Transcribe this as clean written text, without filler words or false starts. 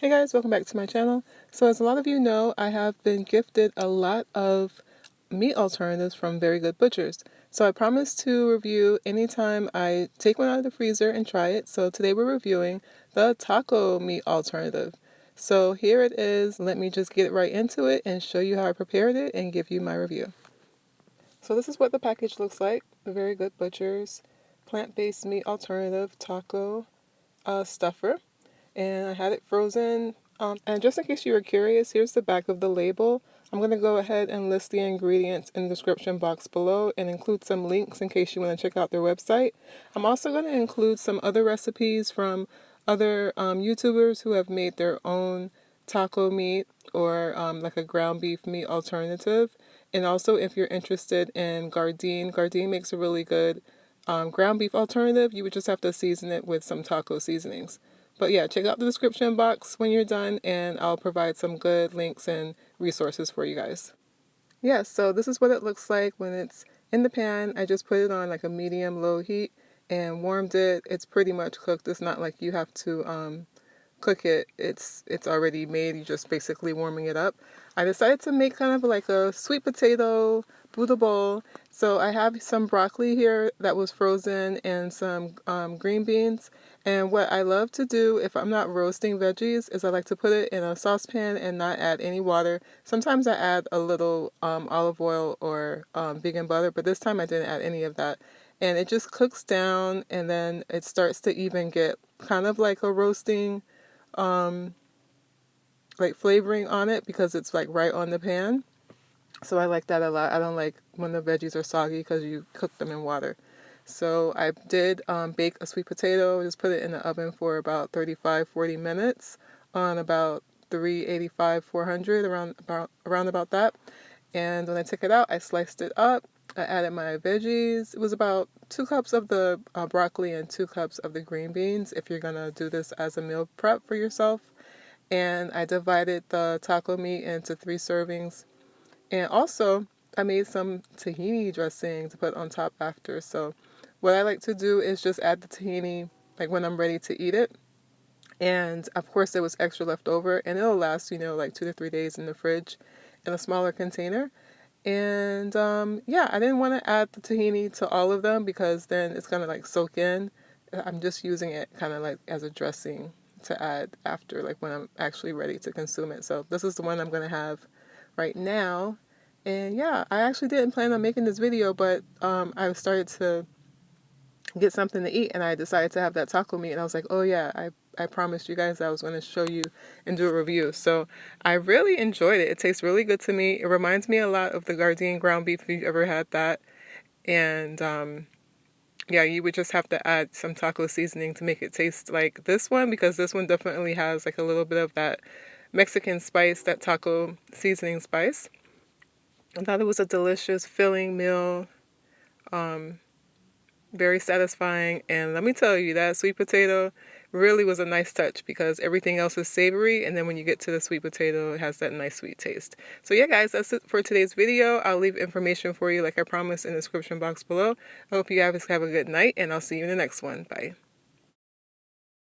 Hey guys, welcome back to my channel. So as a lot of you know, I have been gifted a lot of meat alternatives from Very Good Butchers. So I promise to review anytime I take one out of the freezer and try it. So today we're reviewing the taco meat alternative. So here it is. Let me just get right into it and show you how I prepared it and give you my review. So this is what the package looks like. The Very Good Butchers plant-based meat alternative taco stuffer. And I had it frozen. And just in case you were curious, here's the back of the label. I'm going to go ahead and list the ingredients in the description box below and include some links in case you want to check out their website. I'm also going to include some other recipes from other YouTubers who have made their own taco meat or like a ground beef meat alternative. And also if you're interested in Gardein, Gardein makes a really good ground beef alternative. You would just have to season it with some taco seasonings. But yeah, check out the description box when you're done and I'll provide some good links and resources for you guys. Yeah, so this is what it looks like when it's in the pan. I just put it on like a medium low heat and warmed it. It's pretty much cooked. It's not like you have to cook it. It's already made. You're just basically warming it up. I decided to make kind of like a sweet potato Buddha bowl. So I have some broccoli here that was frozen and some green beans. And what I love to do if I'm not roasting veggies is I like to put it in a saucepan and not add any water. Sometimes I add a little olive oil or vegan butter, but this time I didn't add any of that. And it just cooks down and then it starts to even get kind of like a roasting like flavoring on it because it's like right on the pan. So I like that a lot. I don't like when the veggies are soggy because you cook them in water. So I did bake a sweet potato, just put it in the oven for about 35-40 minutes on about 385, 400, around about that. And when I took it out, I sliced it up. I added my veggies. It was about 2 cups of the broccoli and 2 cups of the green beans if you're going to do this as a meal prep for yourself. And I divided the taco meat into 3 servings. And also, I made some tahini dressing to put on top after. So what I like to do is just add the tahini like when I'm ready to eat it. And of course there was extra left over and it'll last, like 2 to 3 days in the fridge in a smaller container. And yeah, I didn't want to add the tahini to all of them because then it's going to like soak in. I'm just using it kind of like as a dressing to add after, like when I'm actually ready to consume it. So this is the one I'm going to have right now. And yeah, I actually didn't plan on making this video, but I started to get something to eat and I decided to have that taco meat and I was like, oh yeah, I promised you guys I was going to show you and do a review. So I really enjoyed it. It tastes really good to me. It reminds me a lot of the Gardein ground beef if you've ever had that. And yeah, you would just have to add some taco seasoning to make it taste like this one because this one definitely has like a little bit of that Mexican spice, that taco seasoning spice. I thought it was a delicious, filling meal. Very satisfying, and let me tell you, that sweet potato really was a nice touch because everything else is savory, and then when you get to the sweet potato, it has that nice sweet taste. So yeah guys, that's it for today's video. I'll leave information for you like I promised in the description box below. I hope you guys have a good night, and I'll see you in the next one. Bye.